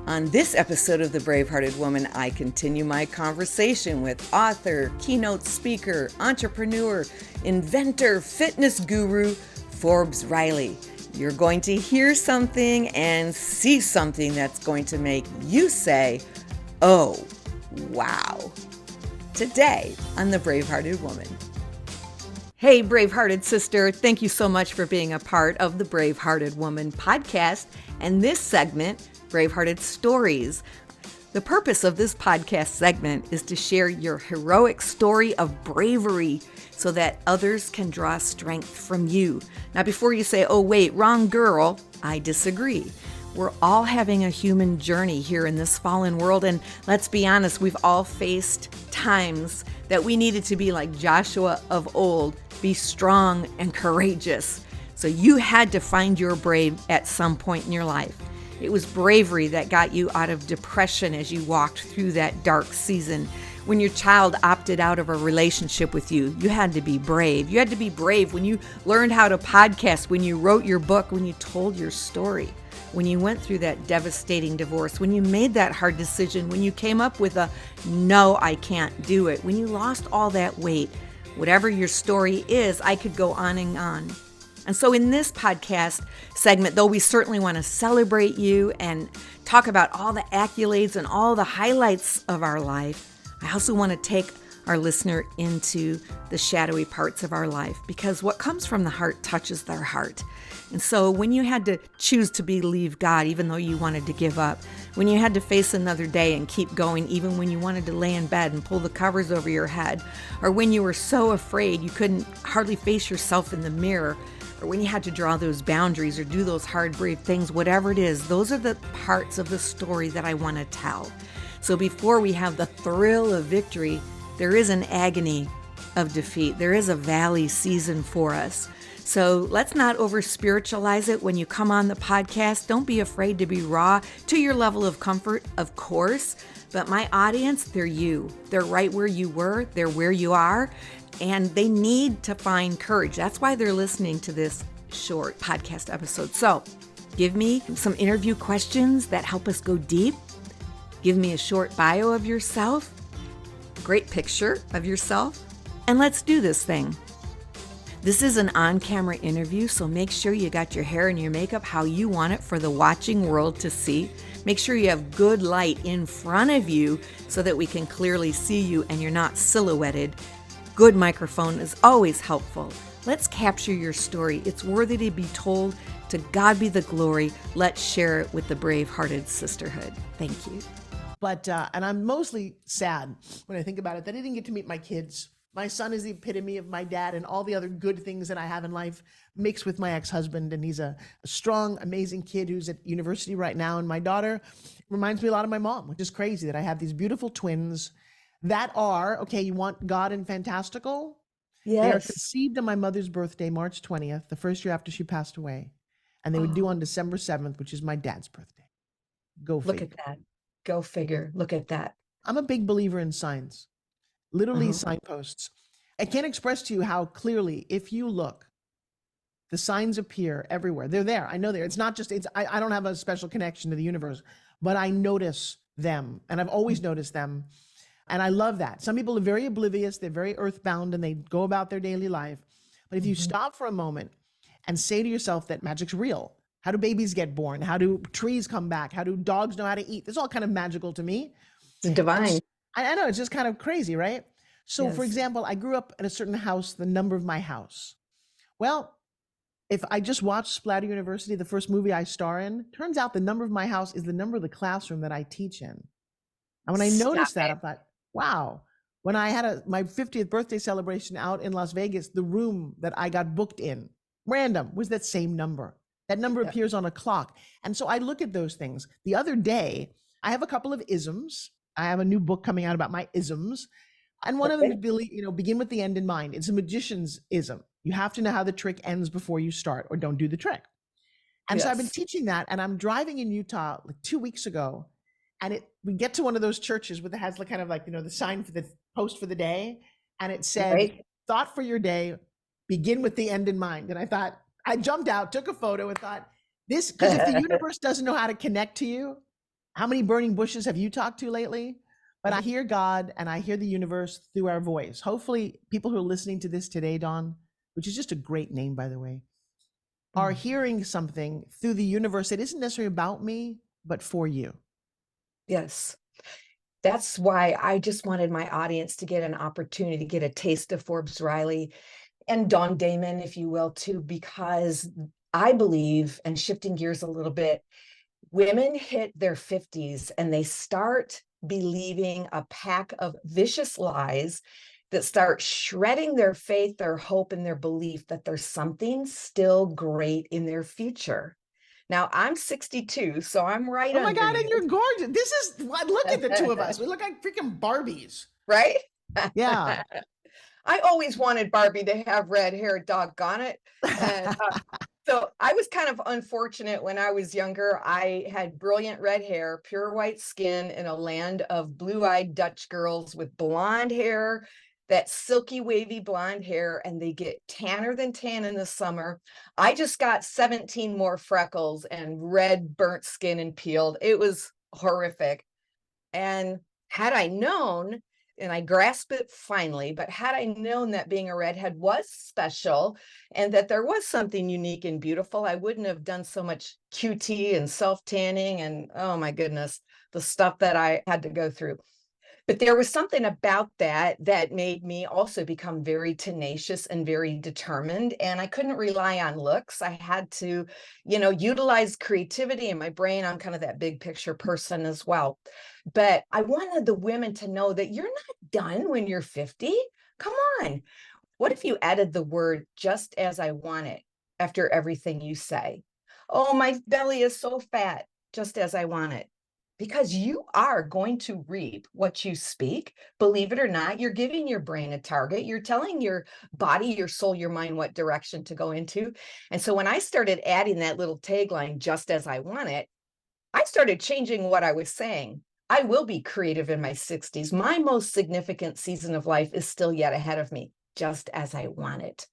On this episode of The BraveHearted Woman, I continue my conversation with author, keynote speaker, entrepreneur, inventor, fitness guru, Forbes Riley. You're going to hear something and see something that's going to make you say, oh, wow. Today on The BraveHearted Woman. Hey, Bravehearted sister, thank you so much for being a part of the BraveHearted Woman podcast and this segment, BraveHearted Stories. The purpose of this podcast segment is to share your heroic story of bravery so that others can draw strength from you. Now, before you say, oh, wait, wrong girl, I disagree. We're all having a human journey here in this fallen world. And let's be honest, we've all faced times that we needed to be like Joshua of old, be strong and courageous. So you had to find your brave at some point in your life. It was bravery that got you out of depression as you walked through that dark season. When your child opted out of a relationship with you, you had to be brave. You had to be brave when you learned how to podcast, when you wrote your book, when you told your story, when you went through that devastating divorce, when you made that hard decision, when you came up with a no, I can't do it, when you lost all that weight. Whatever your story is, I could go on and on. And so in this podcast segment, though we certainly want to celebrate you and talk about all the accolades and all the highlights of our life, I also want to take our listener into the shadowy parts of our life, because what comes from the heart touches their heart. And so when you had to choose to believe God, even though you wanted to give up, when you had to face another day and keep going, even when you wanted to lay in bed and pull the covers over your head, or when you were so afraid you couldn't hardly face yourself in the mirror, or when you had to draw those boundaries or do those hard, brave things, whatever it is, those are the parts of the story that I want to tell. So before we have the thrill of victory, there is an agony of defeat. There is a valley season for us. So let's not over spiritualize it when you come on the podcast. Don't be afraid to be raw to your level of comfort, of course. But my audience, they're you. They're right where you were. They're where you are. And they need to find courage. That's why they're listening to this short podcast episode. So give me some interview questions that help us go deep. Give me a short bio of yourself, a great picture of yourself, and let's do this thing. This is an on-camera interview, so make sure you got your hair and your makeup how you want it for the watching world to see. Make sure you have good light in front of you so that we can clearly see you and you're not silhouetted. Good microphone is always helpful. Let's capture your story. It's worthy to be told. To God be the glory. Let's share it with the brave-hearted sisterhood. Thank you. But, and I'm mostly sad when I think about it, that I didn't get to meet my kids. My son is the epitome of my dad and all the other good things that I have in life mixed with my ex-husband. And he's a strong, amazing kid who's at university right now. And my daughter reminds me a lot of my mom, which is crazy that I have these beautiful twins that are, okay, you want God and fantastical? Yes. They are conceived on my mother's birthday, March 20th, the first year after she passed away. And they were due on December 7th, which is my dad's birthday. Go figure. Look at that. Go figure. Look at that. I'm a big believer in signs, literally signposts. I can't express to you how clearly, if you look, the signs appear everywhere. They're there. I know they're. It's not just, I don't have a special connection to the universe, but I notice them. And I've always noticed them. And I love that. Some people are very oblivious. They're very earthbound and they go about their daily life. But if you stop for a moment and say to yourself that magic's real, how do babies get born? How do trees come back? How do dogs know how to eat? It's all kind of magical to me. It's divine. I know, it's just kind of crazy, right? So Yes. for example, I grew up in a certain house, the number of my house. Well, if I just watched Splatter University, the first movie I star in, turns out the number of my house is the number of the classroom that I teach in. And when I noticed that, I thought, wow. When I had my 50th birthday celebration out in Las Vegas, the room that I got booked in, random, was that same number. That number appears on a clock. And so I look at those things. The other day, I have a couple of isms. I have a new book coming out about my isms. And one of them is, begin with the end in mind. It's a magician's ism. You have to know how the trick ends before you start, or don't do the trick. And so I've been teaching that, and I'm driving in Utah like 2 weeks ago, and we get to one of those churches where it has kind of like, the sign for the post for the day. And it said, thought for your day, begin with the end in mind. And I thought, I jumped out, took a photo and thought, this, because if the universe doesn't know how to connect to you, How many burning bushes have you talked to lately? But I hear God and I hear the universe through our voice. Hopefully, people who are listening to this today, Dawn, which is just a great name, by the way, are hearing something through the universe that isn't necessarily about me, but for you. Yes. That's why I just wanted my audience to get an opportunity to get a taste of Forbes Riley and Dawn Damon, if you will, too, because I believe, and shifting gears a little bit, women hit their 50s and they start believing a pack of vicious lies that start shredding their faith, their hope, and their belief that there's something still great in their future. Now, I'm 62, so I'm right Oh my under God, and you. you're gorgeous. This is, look at the two of us. We look like freaking Barbies. Right? Yeah. I always wanted Barbie to have red hair, doggone it. And so I was kind of unfortunate when I was younger. I had brilliant red hair, pure white skin in a land of blue-eyed Dutch girls with blonde hair, that silky, wavy blonde hair, and they get tanner than tan in the summer. I just got 17 more freckles and red burnt skin and peeled. It was horrific. And had I known, and I grasped it finally, but had I known that being a redhead was special and that there was something unique and beautiful, I wouldn't have done so much QT and self-tanning and, oh my goodness, the stuff that I had to go through. But there was something about that that made me also become very tenacious and very determined. And I couldn't rely on looks. I had to, utilize creativity in my brain. I'm kind of that big picture person as well. But I wanted the women to know that you're not done when you're 50. Come on. What if you added the word just as I want it after everything you say? Oh, my belly is so fat, just as I want it. Because you are going to reap what you speak. Believe it or not, you're giving your brain a target. You're telling your body, your soul, your mind what direction to go into. And so when I started adding that little tagline, just as I want it, I started changing what I was saying. I will be creative in my 60s. My most significant season of life is still yet ahead of me, just as I want it.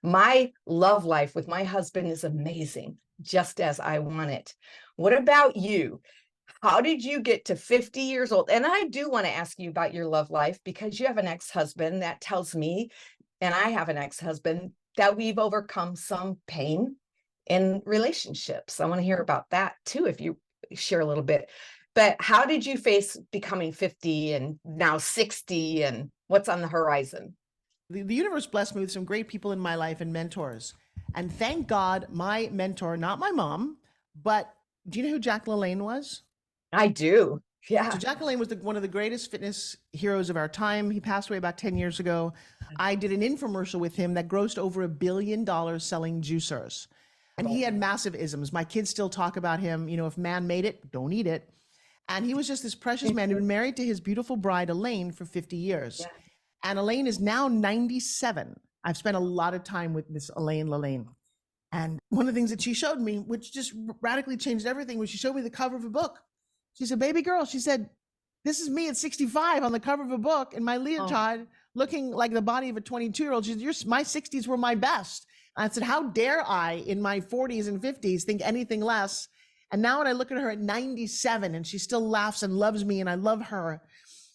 My love life with my husband is amazing, just as I want it. What about you? How did you get to 50 years old? And I do want to ask you about your love life because you have an ex-husband that tells me, and I have an ex-husband, that we've overcome some pain in relationships. I want to hear about that too, if you share a little bit. But how did you face becoming 50 and now 60 and what's on the horizon? The universe blessed me with some great people in my life and mentors. And thank God, my mentor, not my mom, but do you know who Jack LaLanne was? I do. Yeah. So Jack LaLanne was one of the greatest fitness heroes of our time. He passed away about 10 years ago. I did an infomercial with him that grossed over $1 billion selling juicers. And he had massive isms. My kids still talk about him. If man made it, don't eat it. And he was just this precious man who'd been married to his beautiful bride, Elaine, for 50 years. Yeah. And Elaine is now 97. I've spent a lot of time with Miss Elaine LaLanne. And one of the things that she showed me, which just radically changed everything, was she showed me the cover of a book. She said, baby girl, she said, this is me at 65 on the cover of a book in my leotard, looking like the body of a 22-year-old. She said, my 60s were my best. And I said, how dare I in my 40s and 50s think anything less? And now when I look at her at 97 and she still laughs and loves me and I love her,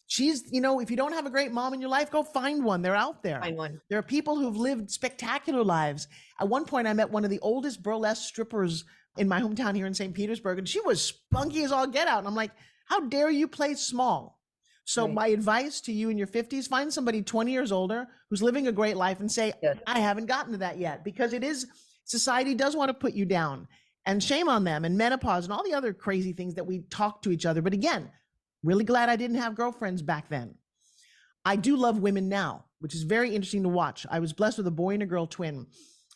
she's, if you don't have a great mom in your life, go find one. They're out there. Find one. There are people who've lived spectacular lives. At one point, I met one of the oldest burlesque strippers in my hometown here in St. Petersburg, and she was spunky as all get out. And I'm like, how dare you play small? So my advice to you in your 50s, find somebody 20 years older who's living a great life and say, I haven't gotten to that yet, because society does want to put you down, and shame on them, and menopause and all the other crazy things that we talk to each other. But again, really glad I didn't have girlfriends back then. I do love women now, which is very interesting to watch. I was blessed with a boy and a girl twin,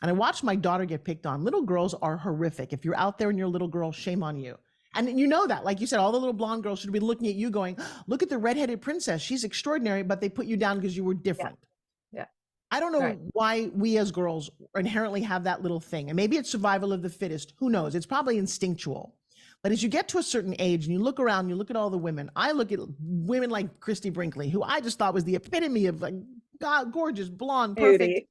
and I watched my daughter get picked on. Little girls are horrific. If you're out there and you're a little girl, shame on you. And you know that, like you said, all the little blonde girls should be looking at you going, look at the redheaded princess. She's extraordinary, but they put you down because you were different. Yeah. I don't know why we as girls inherently have that little thing. And maybe it's survival of the fittest. Who knows? It's probably instinctual. But as you get to a certain age and you look around, you look at all the women. I look at women like Christy Brinkley, who I just thought was the epitome of gorgeous, blonde, perfect. Beauty.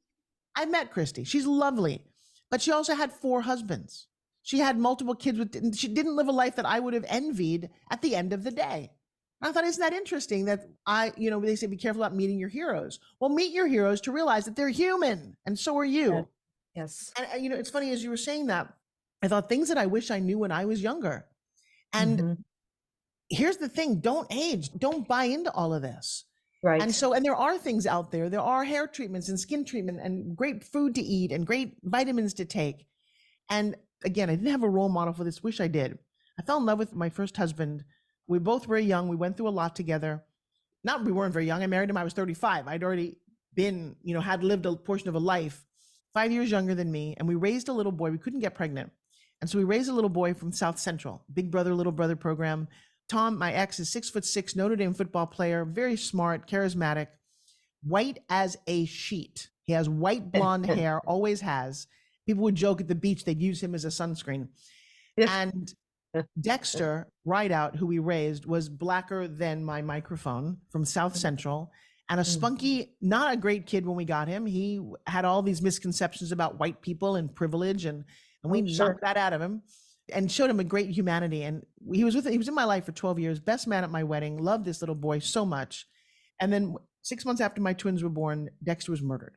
I met Christy. She's lovely. But she also had 4 husbands. She had multiple kids she didn't live a life that I would have envied at the end of the day. I thought, isn't that interesting that they say be careful about meeting your heroes. Well, meet your heroes to realize that they're human, and so are you. Yes. And it's funny, as you were saying that, I thought things that I wish I knew when I was younger. And here's the thing, don't age, don't buy into all of this. Right. And there are things out there. There are hair treatments and skin treatment and great food to eat and great vitamins to take. And again, I didn't have a role model for this. Wish I did. I fell in love with my first husband. We were both very young. We went through a lot together. We weren't very young. I married him. I was 35. I'd already been, had lived a portion of a life, 5 years younger than me. And we raised a little boy. We couldn't get pregnant. And so we raised a little boy from South Central, Big Brother, Little Brother program. Tom, my ex, is 6'6", Notre Dame football player, very smart, charismatic, white as a sheet. He has white blonde hair, always has. People would joke at the beach, they'd use him as a sunscreen. And Dexter Rideout, who we raised, was blacker than my microphone, from South Central, and a spunky, not a great kid when we got him. He had all these misconceptions about white people and privilege, and we knocked that out of him and showed him a great humanity. And he was in my life for 12 years, best man at my wedding, loved this little boy so much. And then 6 months after my twins were born, Dexter was murdered.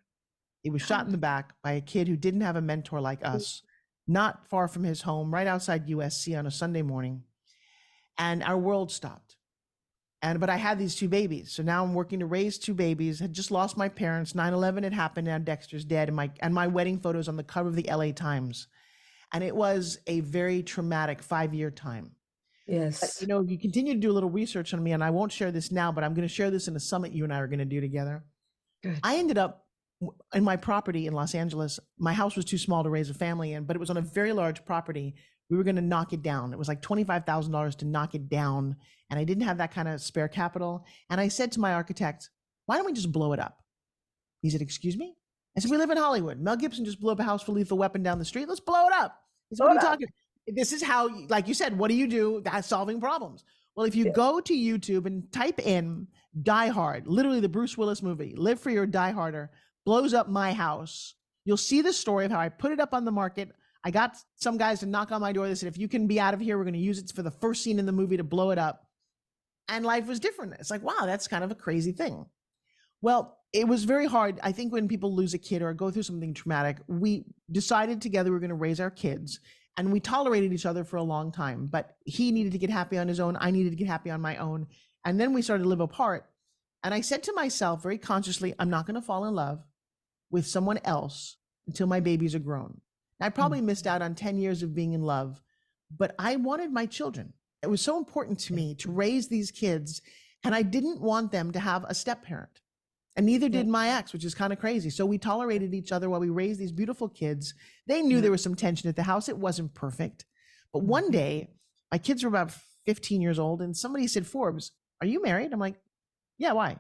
He was shot in the back by a kid who didn't have a mentor like us, not far from his home, right outside USC on a Sunday morning. And our world stopped. But I had these two babies. So now I'm working to raise two babies. Had just lost my parents. 9/11 had happened. Now Dexter's dead. And my wedding photos on the cover of the LA Times. And it was a very traumatic 5-year time. Yes. But, you continue to do a little research on me, and I won't share this now, but I'm going to share this in a summit you and I are going to do together. Good. I ended up in my property in Los Angeles. My house was too small to raise a family in, but it was on a very large property. We were going to knock it down. It was like $25,000 to knock it down. And I didn't have that kind of spare capital. And I said to my architect, why don't we just blow it up? He said, excuse me? I said, we live in Hollywood. Mel Gibson just blew up a house for Lethal Weapon down the street. Let's blow it up. He said, what are you talking? This is how, like you said, what do you do? That's solving problems. Well, if you go to YouTube and type in Die Hard, literally the Bruce Willis movie, Live Free or Die Harder, blows up my house, you'll see the story of how I put it up on the market. I got some guys to knock on my door. They said, if you can be out of here, we're going to use it for the first scene in the movie to blow it up. And life was different. It's like, wow, that's kind of a crazy thing. Well, it was very hard. I think when people lose a kid or go through something traumatic, we decided together we were going to raise our kids, and we tolerated each other for a long time. But he needed to get happy on his own. I needed to get happy on my own. And then we started to live apart. And I said to myself very consciously, I'm not going to fall in love with someone else until my babies are grown. I probably missed out on 10 years of being in love, but I wanted my children. It was so important to me to raise these kids, and I didn't want them to have a step parent. And neither did my ex, which is kind of crazy. So we tolerated each other while we raised these beautiful kids. They knew there was some tension at the house. It wasn't perfect. But one day, my kids were about 15 years old, and somebody said, Forbes, are you married? I'm like, yeah, why?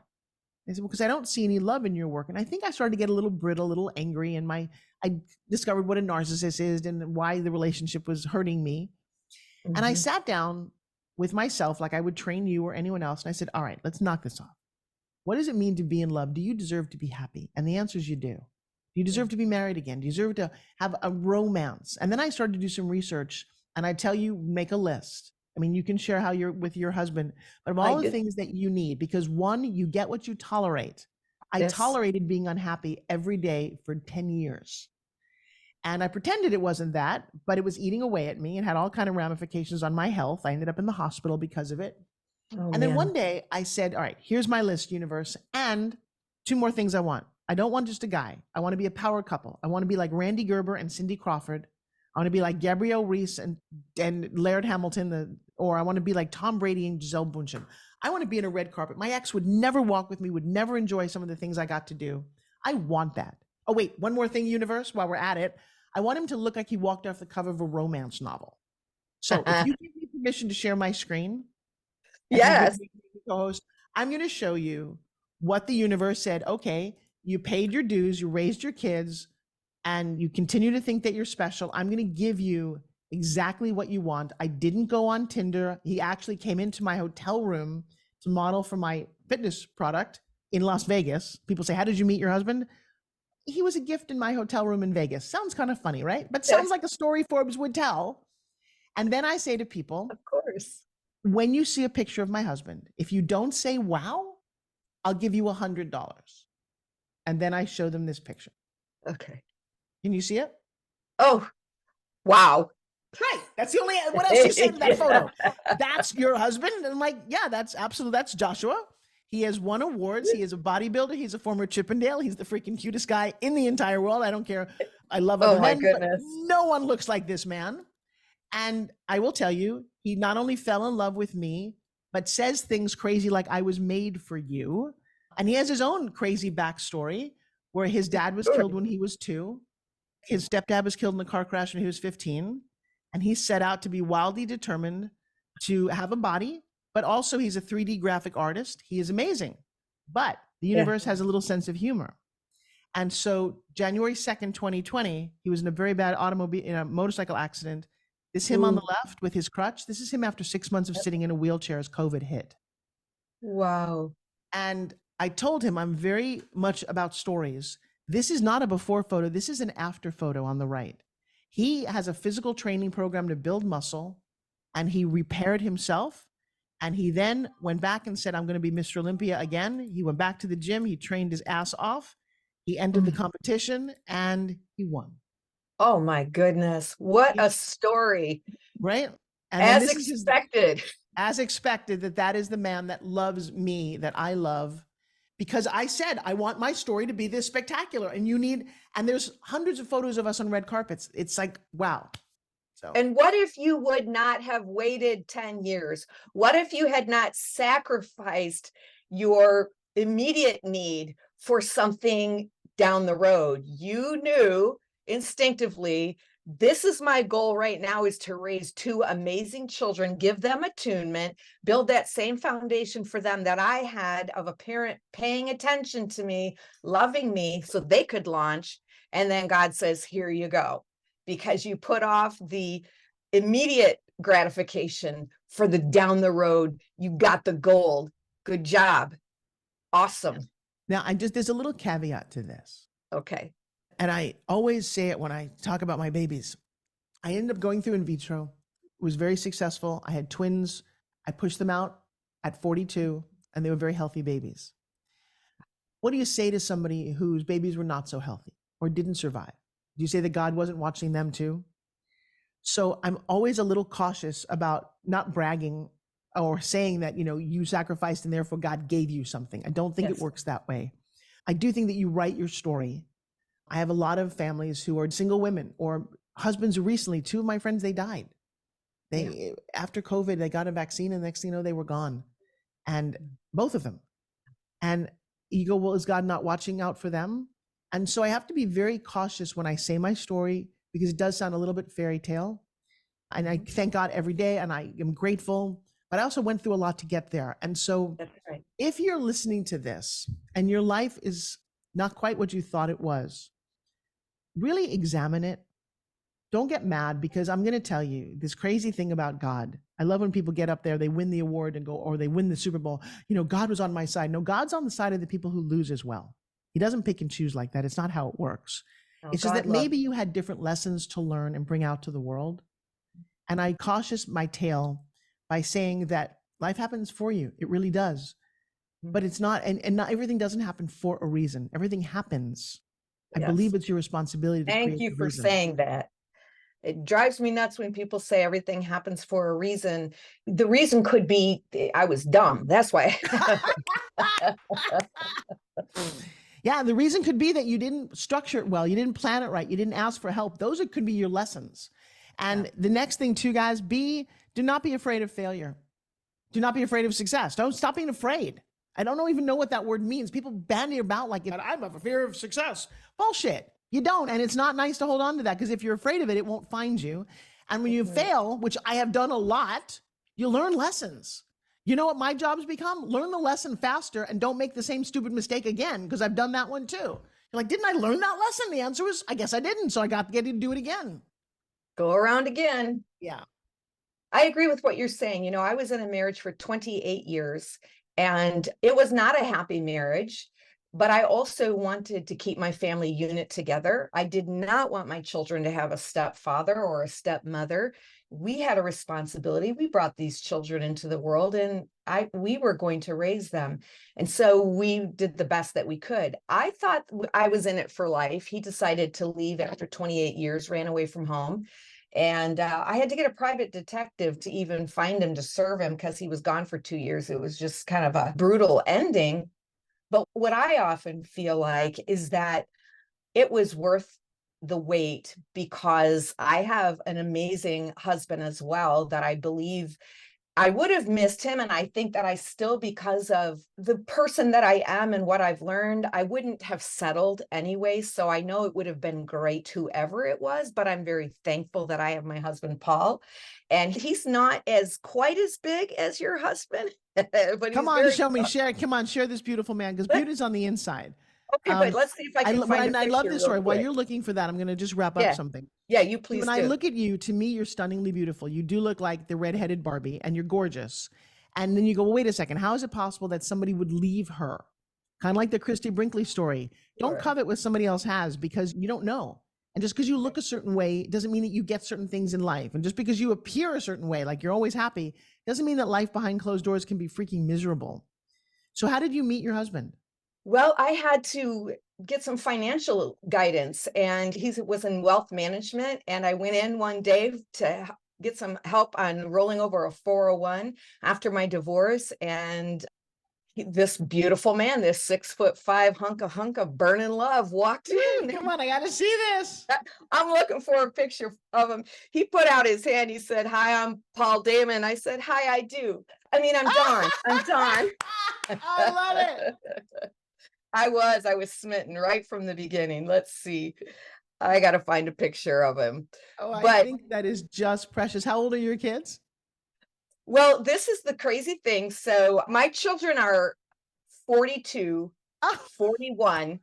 They said, well, because I don't see any love in your work. And I think I started to get a little brittle, a little angry, and I discovered what a narcissist is and why the relationship was hurting me. And I sat down with myself like I would train you or anyone else. And I said, all right, let's knock this off. What does it mean to be in love? Do you deserve to be happy? And the answer is you do. Do you deserve to be married again? Do you deserve to have a romance? And then I started to do some research, and I tell you, make a list. I mean, you can share how you're with your husband, but of all the things that you need, because one, you get what you tolerate. I tolerated being unhappy every day for 10 years. And I pretended it wasn't that, but it was eating away at me and had all kind of ramifications on my health. I ended up in the hospital because of it. And then one day I said, all right, here's my list, universe, and 2 more things I want. I don't want just a guy. I want to be a power couple. I want to be like Randy Gerber and Cindy Crawford. I want to be like Gabrielle Reese and Laird Hamilton, or I want to be like Tom Brady and Gisele Bündchen. I want to be in a red carpet. My ex would never walk with me, would never enjoy some of the things I got to do. I want that. Oh, wait, one more thing, universe, while we're at it. I want him to look like he walked off the cover of a romance novel. So if you give me permission to share my screen, yes, co-host, I'm going to show you what the universe said. Okay, you paid your dues, you raised your kids, and you continue to think that you're special. I'm going to give you exactly what you want. I didn't go on Tinder. He actually came into my hotel room to model for my fitness product in Las Vegas. People say, how did you meet your husband? he was a gift in my hotel room in Vegas. Sounds kind of funny, right? But Yes. sounds like a story Forbes would tell. And then I say to people, Of course. when you see a picture of my husband, if you don't say, wow, I'll give you $100. And then I show them this picture. Okay. Can you see it? Oh, wow. Right. That's the only, what else do you say to that photo? That's your husband? And I'm like, yeah, that's Joshua. He has won awards. He is a bodybuilder. He's a former Chippendale. He's the freaking cutest guy in the entire world. I don't care. I love other men, but no one looks like this man. And I will tell you, he not only fell in love with me, but says things crazy like I was made for you. And he has his own crazy backstory where his dad was killed when he was 2. His stepdad was killed in a car crash when he was 15. And he set out to be wildly determined to have a body, but also he's a 3D graphic artist. He is amazing, but the universe has a little sense of humor. And so January 2nd, 2020, he was in a very bad motorcycle accident. This is him on the left with his crutch. This is him after 6 months of sitting in a wheelchair as COVID hit. Wow. And I told him I'm very much about stories. This is not a before photo. This is an after photo on the right. He has a physical training program to build muscle, and he repaired himself. And he then went back and said, I'm going to be Mr. Olympia again. He went back to the gym. He trained his ass off. He entered the competition and he won. Oh my goodness. What a story. Right? And as expected. As expected, that is the man that loves me, that I love. Because I said, I want my story to be this spectacular. And there's hundreds of photos of us on red carpets. It's like, wow. So. And what if you would not have waited 10 years? What if you had not sacrificed your immediate need for something down the road? You knew instinctively, this is my goal right now, is to raise 2 amazing children, give them attunement, build that same foundation for them that I had of a parent paying attention to me, loving me so they could launch. And then God says, here you go, because you put off the immediate gratification for the down the road. You got the gold. Good job. Awesome. Now, there's a little caveat to this. Okay. And I always say it when I talk about my babies. I ended up going through in vitro. It was very successful. I had twins. I pushed them out at 42, and they were very healthy babies. What do you say to somebody whose babies were not so healthy or didn't survive? Do you say that God wasn't watching them too? So I'm always a little cautious about not bragging or saying that, you sacrificed and therefore God gave you something. I don't think it works that way. I do think that you write your story. I have a lot of families who are single women or husbands who recently, 2 of my friends, they died. After COVID, they got a vaccine and the next thing you know, they were gone. And both of them. And you go, well, is God not watching out for them? And so I have to be very cautious when I say my story, because it does sound a little bit fairy tale. And I thank God every day and I am grateful, but I also went through a lot to get there. And so if you're listening to this and your life is not quite what you thought it was, really examine it. Don't get mad, because I'm going to tell you this crazy thing about God. I love when people get up there, they win the award and go, or they win the Super Bowl. God was on my side. No, God's on the side of the people who lose as well. He doesn't pick and choose like that. It's not how it works. It's just that maybe you had different lessons to learn and bring out to the world. And I cautious my tale by saying that life happens for you. It really does. But it's not, and not everything doesn't happen for a reason. Everything happens. I believe it's your responsibility to Thank you for saying that. It drives me nuts when people say everything happens for a reason. The reason could be I was dumb. That's why. Yeah, the reason could be that you didn't structure it well. You didn't plan it right. You didn't ask for help. Those could be your lessons. And the next thing too, guys, do not be afraid of failure. Do not be afraid of success. Don't stop being afraid. I don't even know what that word means. People bandy about like, I have a fear of success. Bullshit. You don't. And it's not nice to hold on to that, because if you're afraid of it, it won't find you. And when you fail, which I have done a lot, you learn lessons. You know what my job's become? Learn the lesson faster and don't make the same stupid mistake again, because I've done that one too. You're like, didn't I learn that lesson? The answer was, I guess I didn't. So I got to get to do it again. Go around again. Yeah. I agree with what you're saying. I was in a marriage for 28 years and it was not a happy marriage. but I also wanted to keep my family unit together. I did not want my children to have a stepfather or a stepmother. We had a responsibility. We brought these children into the world, and we were going to raise them. And so we did the best that we could. I thought I was in it for life. He decided to leave after 28 years, ran away from home. And I had to get a private detective to even find him to serve him because he was gone for 2 years. It was just kind of a brutal ending. But what I often feel like is that it was worth the wait, because I have an amazing husband as well that I believe I would have missed him. And I think that I still, because of the person that I am and what I've learned, I wouldn't have settled anyway. So I know it would have been great, whoever it was, but I'm very thankful that I have my husband, Paul. And he's not quite as big as your husband, but Come he's on, very. show me, share. Come on, share this beautiful man, because beauty's on the inside. Okay, but let's see if I can find a I love picture this real story. While quick. you're looking for that, I'm going to just wrap up Yeah. something. Yeah, you please When I do. look at you, to me, you're stunningly beautiful. You do look like the redheaded Barbie, and you're gorgeous. And then you go, well, wait a second. How is it possible that somebody would leave her? Kind of like the Christy Brinkley story. Don't Sure. covet what somebody else has, because you don't know. And just because you look a certain way doesn't mean that you get certain things in life. And just because you appear a certain way, like you're always happy, doesn't mean that life behind closed doors can be freaking miserable. So how did you meet your husband? Well, I had to get some financial guidance, and he was in wealth management. And I went in one day to get some help on rolling over a 401 after my divorce. And this beautiful man, this 6'5" hunk of burning love, walked in. Come on, I got to see this. I'm looking for a picture of him. He put out his hand. He said, "Hi, I'm Paul Damon." I said, "Hi, I do." I mean, I'm Dawn. I'm Dawn. I love it. I was smitten right from the beginning. Let's see. I got to find a picture of him. Oh, I But think that is just precious. How old are your kids? well, this is the crazy thing. So my children are 42, Oh, 41,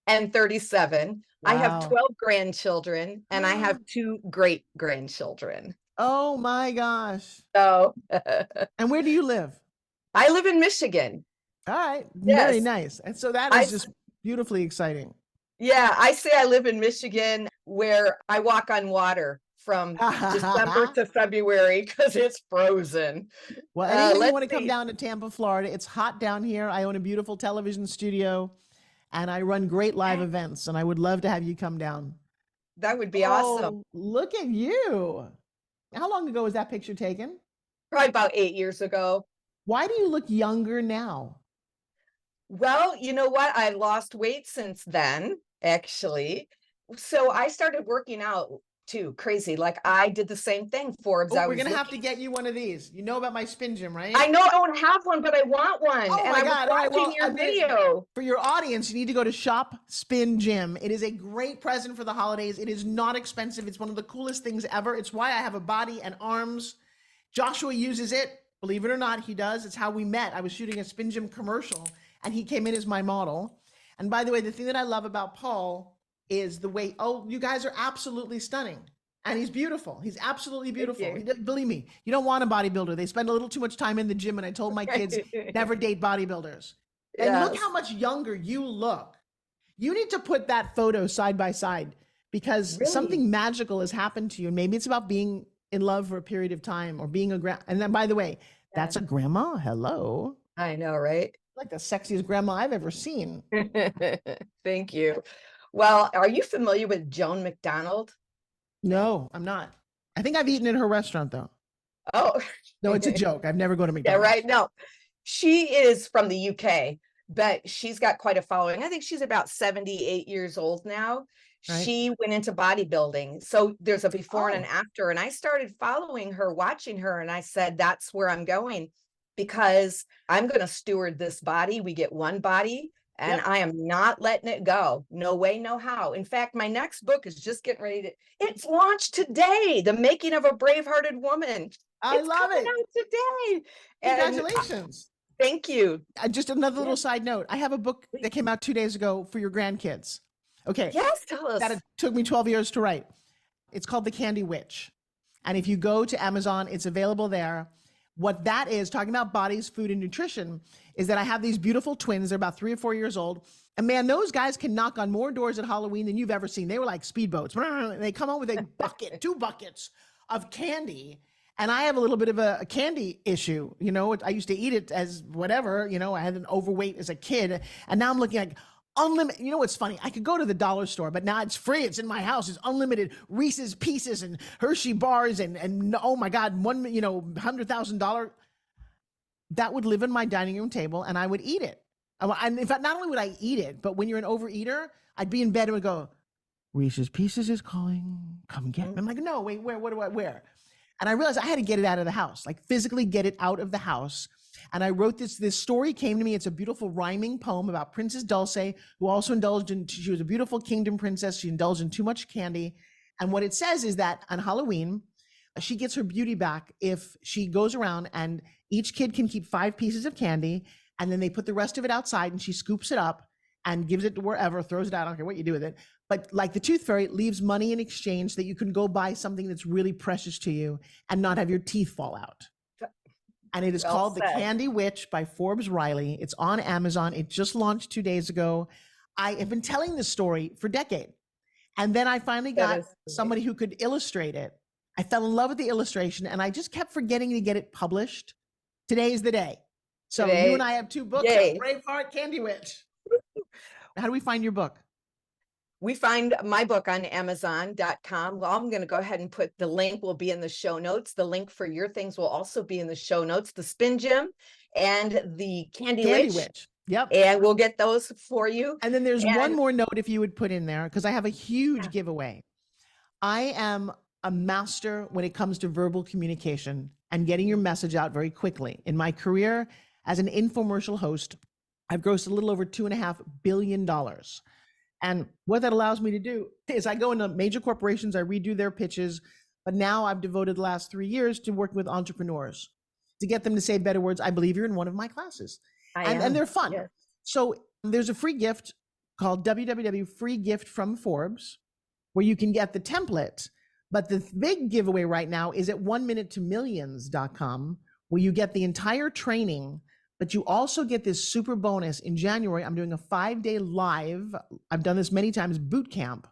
and 37. I have wow. 12 grandchildren, and I have 2 great grandchildren. Oh my gosh. So And where do you live? I live in Michigan. All right. Very Yes. nice. And so that I is just beautifully exciting. Yeah, I say I live in Michigan, where I walk on water from December to February because it's frozen. Well, anytime you Let's want to come see. down to Tampa, Florida, it's hot down here. I own a beautiful television studio and I run great live events, and I would love to have you come down. That would be awesome. Oh, look at you. How long ago was that picture taken? Probably about 8 years ago. Why do you look younger now? Well, you know what? I lost weight since then, actually. So I started working out too. Crazy. Like, I did the same thing, Forbes. Oh, I we're was going to have to looking. get you one of these. You know about my spin gym, right? I know I don't have one, but I want one. Oh And my I was God. All right. watching Well, your video. for your audience, you need to go to Shop Spin Gym. It is a great present for the holidays. It is not expensive. It's one of the coolest things ever. It's why I have a body and arms. Joshua uses it. Believe it or not, he does. It's how we met. I was shooting a Spin Gym commercial and he came in as my model. And by the way, the thing that I love about Paul is the way, oh, you guys are absolutely stunning. And he's beautiful. He's absolutely beautiful. Believe me, you don't want a bodybuilder. They spend a little too much time in the gym. And I told my kids, never date bodybuilders. And Yes. look how much younger you look. You need to put that photo side by side, because Really? something magical has happened to you. And maybe it's about being in love for a period of time, or being and then, by the way, that's a grandma. Hello. I know, right? Like the sexiest grandma I've ever seen. Thank you. Well, are you familiar with Joan McDonald? No, I'm not. I think I've eaten at her restaurant though. Oh, No, it's a joke. I've never gone to yeah, McDonald's. right. No, she is from the UK, but she's got quite a following. I think she's about 78 years old now. Right. She went into bodybuilding. So there's a before and Oh. an after. And I started following her, watching her, and I said, that's where I'm going, because I'm going to steward this body. We get one body. And Yep. I am not letting it go. No way, no how. In fact, my next book is just getting ready to, it's launched today. The Making of a Bravehearted Woman. I It's love coming it. out today. And Congratulations. thank you. Just another little Yes. side note. I have a book that came out 2 days ago for your grandkids. Okay. Yes, tell us. That it took me 12 years to write. It's called The Candy Witch. And if you go to Amazon, it's available there. What that is, talking about bodies, food, and nutrition, is that I have these beautiful twins. They're about 3 or 4 years old. And man, those guys can knock on more doors at Halloween than you've ever seen. They were like speedboats. They come home with a bucket, 2 buckets of candy. And I have a little bit of a candy issue. You know, I used to eat it as whatever, you know, I had an overweight as a kid. And now I'm looking like unlimited. You know what's funny? I could go to the dollar store, but now it's free. It's in my house. It's unlimited Reese's Pieces and Hershey bars and oh my God, $100,000 that would live in my dining room table, and I would eat it. And in fact, not only would I eat it, but when you're an overeater, I'd be in bed and would go, Reese's Pieces is calling. Come get me. I'm like, no, wait, where? And I realized I had to get it out of the house, like physically get it out of the house. And I wrote this story came to me. It's a beautiful rhyming poem about Princess Dulce, who also indulged in, she was a beautiful kingdom princess. She indulged in too much candy. And what it says is that on Halloween, she gets her beauty back if she goes around and each kid can keep 5 pieces of candy, and then they put the rest of it outside and she scoops it up and gives it to wherever, throws it out. I don't care what you do with it. But like the Tooth Fairy, leaves money in exchange that you can go buy something that's really precious to you and not have your teeth fall out. And it is called The Candy Witch by Forbes Riley. It's on Amazon. It just launched 2 days ago. I have been telling this story for a decade. And then I finally got somebody who could illustrate it. I fell in love with the illustration and I just kept forgetting to get it published. Today is the day. So you and I have 2 books, BraveHeart, Candy Witch. How do we find your book? We find my book on Amazon.com. Well, I'm going to go ahead and put the link will be in the show notes. The link for your things will also be in the show notes, the Spin Gym and the Candy Witch. Yep. And we'll get those for you. And then there's one more note if you would put in there, because I have a huge giveaway. I am a master when it comes to verbal communication and getting your message out very quickly. In my career as an infomercial host, I've grossed a little over $2.5 billion. And what that allows me to do is I go into major corporations, I redo their pitches, but now I've devoted the last 3 years to working with entrepreneurs to get them to say better words. I believe you're in one of my classes. And they're fun. Yes. So there's a free gift called www free gift from Forbes, where you can get the template. But the big giveaway right now is at 1minutetomillions.com, where you get the entire training, but you also get this super bonus. In January, I'm doing a 5-day live, I've done this many times, boot camp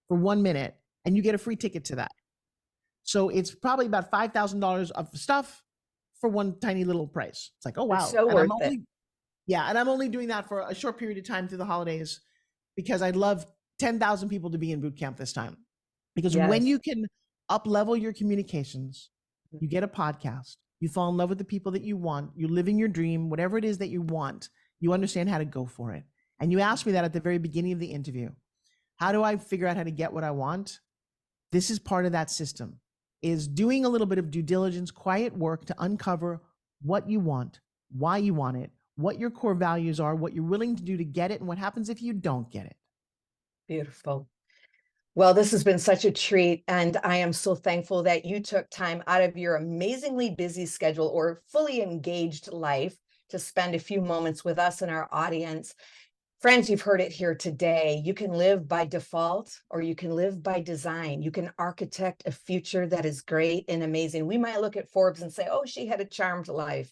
for 1 minute, and you get a free ticket to that. So it's probably about $5,000 of stuff for one tiny little price. It's like, oh, wow. It's so worth it. Yeah, and I'm only doing that for a short period of time through the holidays because I'd love 10,000 people to be in boot camp this time. Because when you can up-level your communications, you get a podcast, you fall in love with the people that you want, you're living your dream, whatever it is that you want, you understand how to go for it. And you asked me that at the very beginning of the interview. How do I figure out how to get what I want? This is part of that system, is doing a little bit of due diligence, quiet work to uncover what you want, why you want it, what your core values are, what you're willing to do to get it, and what happens if you don't get it. Beautiful. Well, this has been such a treat, and I am so thankful that you took time out of your amazingly busy schedule or fully engaged life to spend a few moments with us and our audience. Friends, you've heard it here today. You can live by default or you can live by design. You can architect a future that is great and amazing. We might look at Forbes and say, oh, she had a charmed life.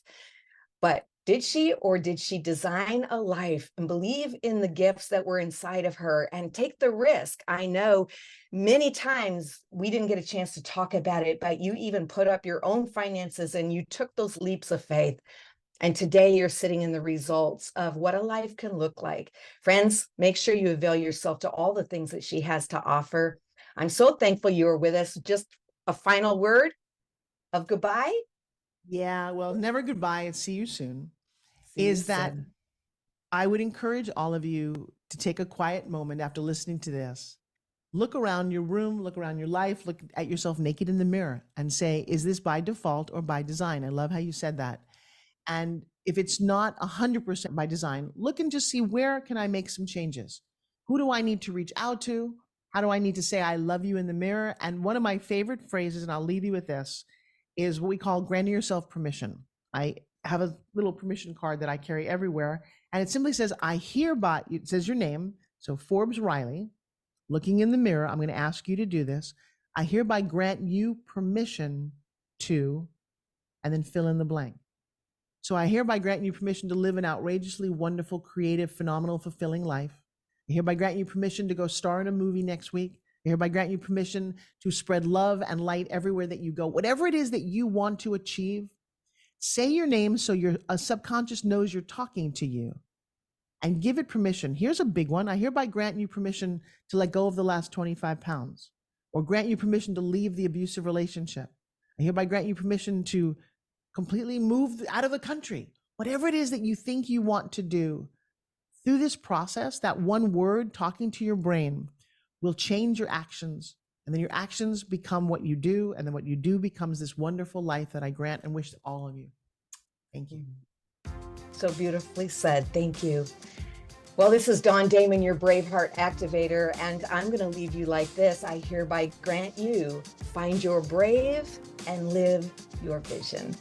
But did she, or did she design a life and believe in the gifts that were inside of her and take the risk? I know many times we didn't get a chance to talk about it, but you even put up your own finances and you took those leaps of faith. And today you're sitting in the results of what a life can look like. Friends, make sure you avail yourself to all the things that she has to offer. I'm so thankful you were with us. Just a final word of goodbye. Yeah, well, never goodbye and see you soon. That I would encourage all of you to take a quiet moment after listening to this. Look around your room, look around your life, look at yourself naked in the mirror and say, is this by default or by design? I love how you said that. And if it's not 100% by design, look and just see, where can I make some changes? Who do I need to reach out to? How do I need to say I love you in the mirror? And one of my favorite phrases, and I'll leave you with this, is what we call granting yourself permission. I have a little permission card that I carry everywhere, and it simply says, I hereby, it says your name, so Forbes Riley, looking in the mirror, I'm going to ask you to do this. I hereby grant you permission to and then fill in the blank. So I hereby grant you permission to live an outrageously wonderful, creative, phenomenal, fulfilling life. I hereby grant you permission to go star in a movie next week. I hereby grant you permission to spread love and light everywhere that you go. Whatever it is that you want to achieve, say your name so your subconscious knows you're talking to you, and give it permission. Here's a big one. I hereby grant you permission to let go of the last 25 pounds, or grant you permission to leave the abusive relationship. I hereby grant you permission to completely move out of the country. Whatever it is that you think you want to do, through this process, that one word talking to your brain will change your actions. And then your actions become what you do. And then what you do becomes this wonderful life that I grant and wish to all of you. Thank you. So beautifully said. Thank you. Well, this is Dawn Damon, your BraveHeart activator, and I'm going to leave you like this. I hereby grant you find your brave and live your vision.